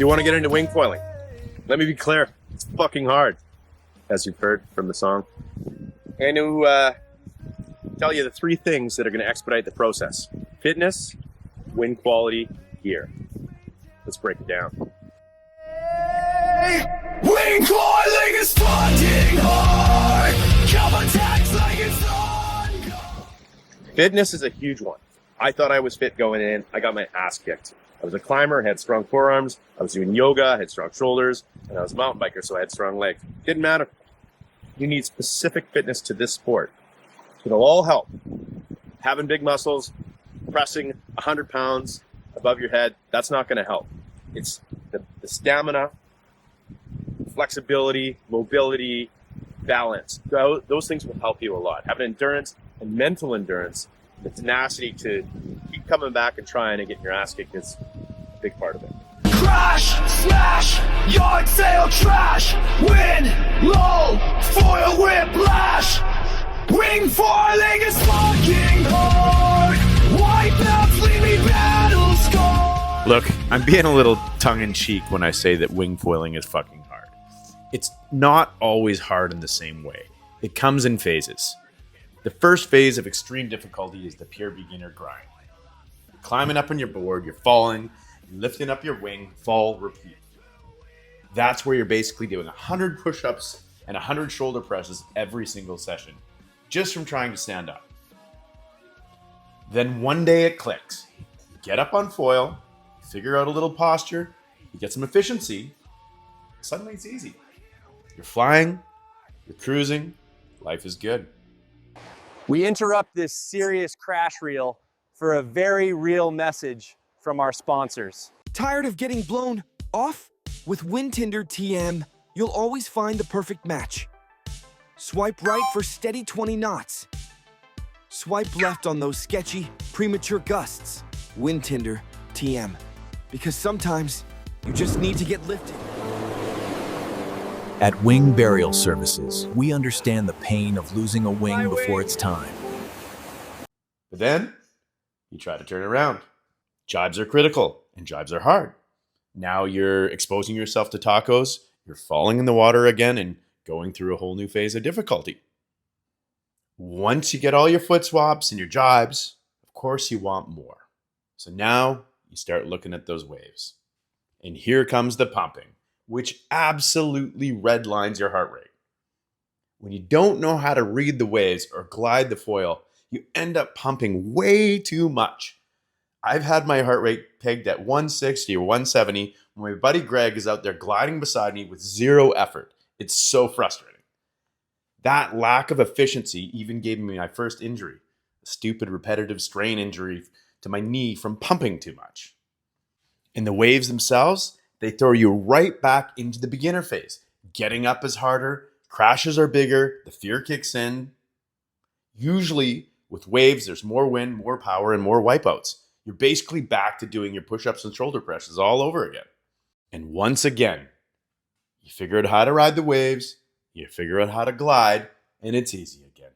you want to get into wing foiling, let me be clear, it's fucking hard, as you've heard from the song. I'm going to tell you the 3 things that are going to expedite the process: fitness, wing quality, gear. Let's break it down. Wing coiling is fucking hard. Cover tacks like it's on. Fitness is a huge one. I thought I was fit going in. I got my ass kicked. I was a climber, had strong forearms. I was doing yoga, I had strong shoulders, and I was a mountain biker, so I had strong legs. Didn't matter. You need specific fitness to this sport. It'll all help. Having big muscles, pressing 100 pounds above your head, that's not going to help. It's the stamina, flexibility, mobility, balance. Those things will help you a lot. Having endurance and mental endurance, the tenacity to keep coming back and trying and getting your ass kicked is a big part of it. Crash, smash, yard sale trash, win, low, foil whiplash. Wing foiling is fucking hard. Wipeouts leave me battle scarred. Look, I'm being a little tongue-in-cheek when I say that wing foiling is fucking hard. It's not always hard in the same way. It comes in phases. The first phase of extreme difficulty is the pure beginner grind. You're climbing up on your board, you're falling, you're lifting up your wing, fall, repeat. That's where you're basically doing 100 push-ups and 100 shoulder presses every single session, just from trying to stand up. Then one day it clicks. You get up on foil, you figure out a little posture, you get some efficiency, suddenly it's easy. You're flying, you're cruising, life is good. We interrupt this serious crash reel for a very real message from our sponsors. Tired of getting blown off? With Tinder TM, you'll always find the perfect match. Swipe right for steady 20 knots. Swipe left on those sketchy, premature gusts. Tinder TM. Because sometimes you just need to get lifted. At Wing Burial Services, we understand the pain of losing a wing before it's time. But then, you try to turn around. Jibes are critical, and jibes are hard. Now you're exposing yourself to tacos, you're falling in the water again, and going through a whole new phase of difficulty. Once you get all your foot swaps and your jibes, of course you want more. So now, you start looking at those waves. And here comes the pumping, which absolutely redlines your heart rate. When you don't know how to read the waves or glide the foil, you end up pumping way too much. I've had my heart rate pegged at 160 or 170 when my buddy Greg is out there gliding beside me with zero effort. It's so frustrating. That lack of efficiency even gave me my first injury, a stupid repetitive strain injury to my knee from pumping too much. And the waves themselves, they throw you right back into the beginner phase. Getting up is harder, crashes are bigger, the fear kicks in. Usually, with waves, there's more wind, more power, and more wipeouts. You're basically back to doing your push-ups and shoulder presses all over again. And once again, you figure out how to ride the waves, you figure out how to glide, and it's easy again.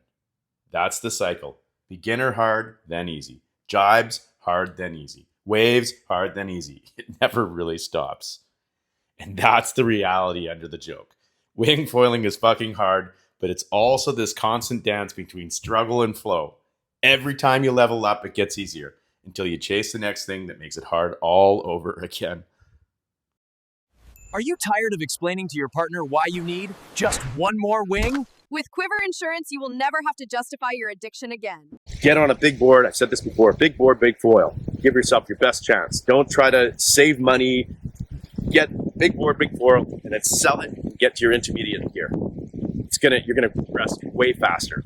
That's the cycle. Beginner hard, then easy. Jibes, hard, then easy. Waves, hard, then easy. It never really stops. And that's the reality under the joke. Wing foiling is fucking hard, but it's also this constant dance between struggle and flow. Every time you level up, it gets easier until you chase the next thing that makes it hard all over again. Are you tired of explaining to your partner why you need just one more wing? With Quiver Insurance, you will never have to justify your addiction again. Get on a big board. I've said this before. Big board, big foil. Give yourself your best chance. Don't try to save money. Get big board, big foil, and then sell it and get to your intermediate gear. You're gonna progress way faster.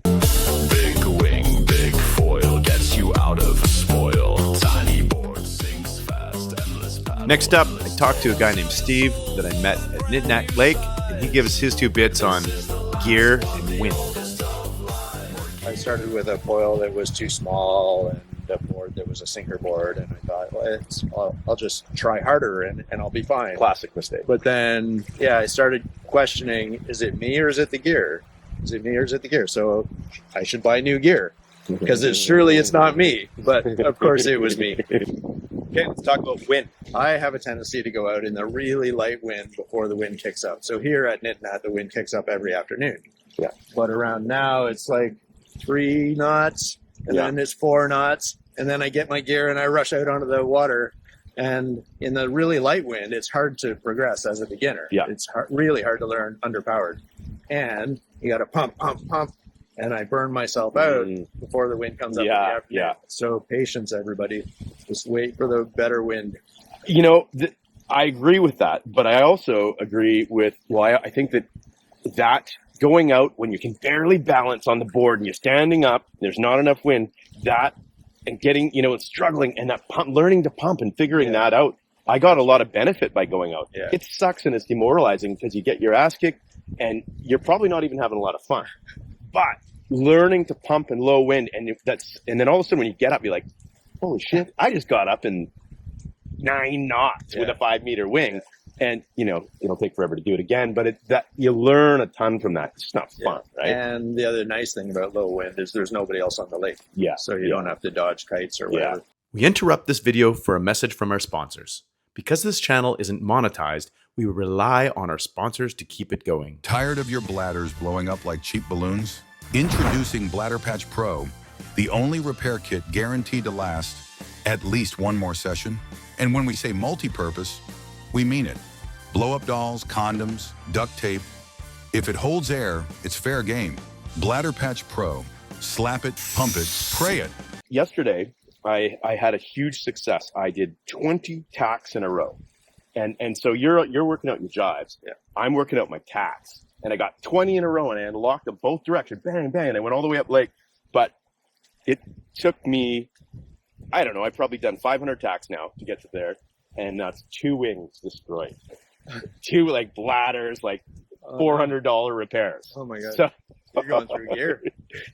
Big wing, big foil gets you out of spoil. Tiny board sinks fast, endless paddle. Next up, I talked to a guy named Steve that I met at Nitinat Lake, and he gives his 2 bits on gear and wind. I started with a foil that was too small and a board that was a sinker board, and I thought, well, I'll just try harder and I'll be fine. Classic mistake. But then, I started questioning, is it me or is it the gear? Is it me or is it the gear? So I should buy new gear because surely it's not me. But of course it was me. Okay, let's talk about wind. I have a tendency to go out in the really light wind before the wind kicks up. So here at Nitinat, the wind kicks up every afternoon. Yeah. But around now, it's like 3 knots, and Yeah. then it's 4 knots, and then I get my gear and I rush out onto the water. And in the really light wind, it's hard to progress as a beginner. Yeah. It's really hard to learn underpowered. And you got to pump, and I burn myself out before the wind comes up in the afternoon. Yeah. So patience, everybody. Just wait for the better wind. You know, I agree with that, but I also agree with, I think that going out when you can barely balance on the board and you're standing up, there's not enough wind, that and getting, and struggling and that learning to pump and figuring that out. I got a lot of benefit by going out. Yeah. It sucks and it's demoralizing because you get your ass kicked and you're probably not even having a lot of fun. But learning to pump in low wind and then all of a sudden when you get up, you're like, holy shit, I just got up in 9 knots with a 5-meter wing. And, it'll take forever to do it again, but you learn a ton from that. It's not fun, right? And the other nice thing about low wind is there's nobody else on the lake. Yeah. So you don't have to dodge kites or whatever. We interrupt this video for a message from our sponsors. Because this channel isn't monetized, we rely on our sponsors to keep it going. Tired of your bladders blowing up like cheap balloons? Introducing Bladder Patch Pro, the only repair kit guaranteed to last at least 1 more session. And when we say multi-purpose, we mean it. Blow-up dolls, condoms, duct tape. If it holds air, it's fair game. Bladder Patch Pro. Slap it, pump it, pray it. Yesterday, I had a huge success. I did 20 tacks in a row. And so you're working out your jives. Yeah. I'm working out my tacks. And I got 20 in a row and I unlocked them both directions. Bang, bang. And I went all the way up lake. But it took me, I don't know, I've probably done 500 tacks now to get to there. And that's 2 wings destroyed. 2 bladders, $400 repairs. Oh my God. So, You're going through gear.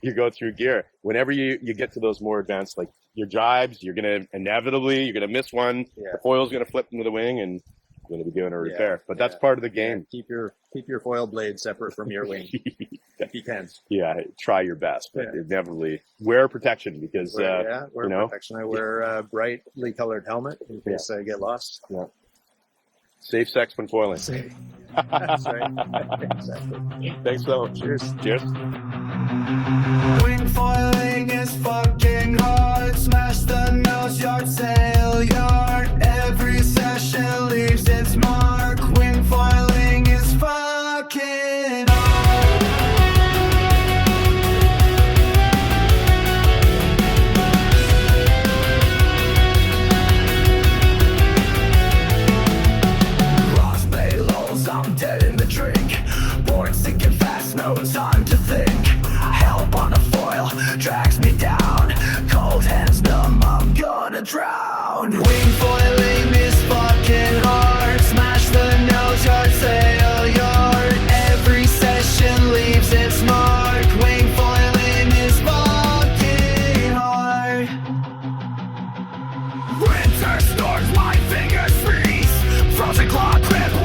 You go through gear. Whenever you get to those more advanced, your jibes, you're going to miss one. Yeah. The foil's going to flip into the wing and you're going to be doing a repair. But that's part of the game. Keep your foil blade separate from your wing. If you can. Yeah, try your best, but inevitably wear protection because, wear protection. I wear a brightly colored helmet in case I get lost. Yeah. Safe sex when foiling. That's right. Exactly. Thanks so much. Cheers. Wing foiling is fucking hard. Smash the nose yard, sail yard. Every session leaves its mark. Wing foiling is fucking hard. Lost payloads, I'm dead in the drink. Board sinking fast, no time to think. Help on a foil drags me down. Cold hands numb, I'm gonna drown. Wing foiling is fucking hard. Smash the nose yard, sail yard. Every session leaves its mark. Wing foiling is fucking hard. Winter storms, my fingers freeze. Frozen claw grip